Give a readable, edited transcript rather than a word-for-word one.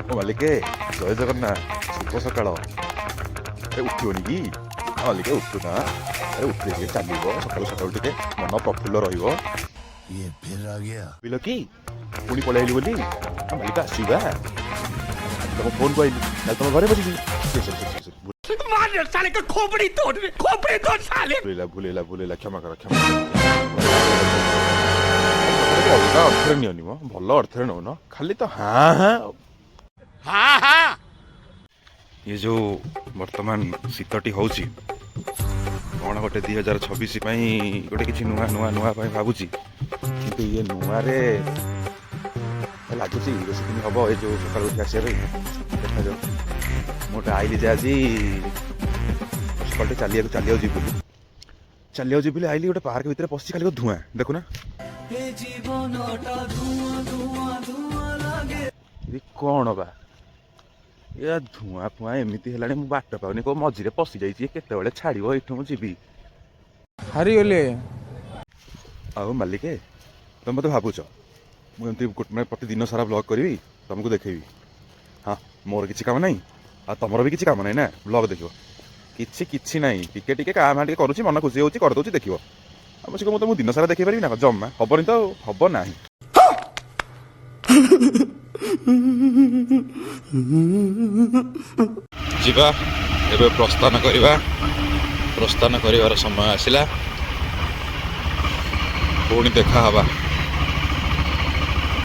ଓ ମାଲିକେ ଜୟ ଜଗନ୍ନାଥ ଶୁଭ ସକାଳ। ଉଠିବନି କି ମାଲିକେ ଉଠୁନା। ଉଠିଲେ ଟିକେ ଚାଲିବ ସକାଳୁ ସକାଳୁ ଟିକେ ମନ ପ୍ରଫୁଲ୍ଲ ରହିବ। ବୁଝିଲ କି ପୁଣି ପଳେଇ ଆଇଲି ବୋଲି ମାଲିକ ଆସିବା ତମ ଫୋନ୍ କୁ ଆଇଲି ତାହେଲେ ତମ ଘରେ ବସିବି। ଭୁଲେଇଲା କ୍ଷମା କର ଅଲଗା ଅର୍ଥରେ ନିଅନି ମ ଭଲ ଅର୍ଥରେ ନଉନ ଖାଲି ତ ଇଏ ଯୋଉ ବର୍ତ୍ତମାନ ଶୀତଟି ହଉଛି କଣ ଗୋଟେ 2026 ପାଇଁ ଗୋଟେ କିଛି ନୂଆ ପାଇଁ ଭାବୁଛି କିନ୍ତୁ ଇଏ ନୂଆରେ ଲାଗୁଛି ବେଶୀ ଦିନ ହବ ଏଇ ଯୋଉ ସକାଳୁ ଉଠି ଆସିବା ପାଇଁ। ଦେଖାଯାଉ ମୁଁ ଗୋଟେ ଆଇଲି ଯେ ଆଜି ସକାଳୁ ଚାଲିବାକୁ ଯିବି ବୋଲି ଆଇଲି ଗୋଟେ ପାର୍କ ଭିତରେ ପଶିଛି ଖାଲି ଧୂଆଁ ଦେଖୁନା କଣ ବା ଏ ଧୂଆଁ ଫୁଆଁ ଏମିତି ହେଲାଣି ମୁଁ ବାଟ ପାଉନି କୋଉ ମଝିରେ ପଶି ଯାଇଛି କେତେବେଳେ ଛାଡିବ ଏଇଠୁ ମୁଁ ଯିବି ହାରିଗଲେ। ଆଉ ମାଲିକେ ତମେ ମତେ ଭାବୁଛ ମୁଁ ଏମିତି ପ୍ରତି ଦିନ ସାରା ବ୍ଲଗ କରିବି ତମକୁ ଦେଖେଇବି। ହଁ ମୋର କିଛି କାମ ନାହିଁ ଆଉ ତମର ବି କିଛି କାମ ନାହିଁ ନା ବ୍ଲଗ ଦେଖିବ କିଛି ନାହିଁ ଟିକେ କାମ ଟିକେ କରୁଛି ମନ ଖୁସି ହଉଛି କରିଦଉଛି ଦେଖିବ ଆଉ ମୁଁ ତମକୁ ଦିନ ସାରା ଦେଖେଇ ପାରିବି ନା ଜମା ହବନି ତ ହବ ନାହିଁ। ଯିବା ଏବେ ପ୍ରସ୍ଥାନ କରିବାର ସମୟ ଆସିଲା ପୁଣି ଦେଖା ହବା।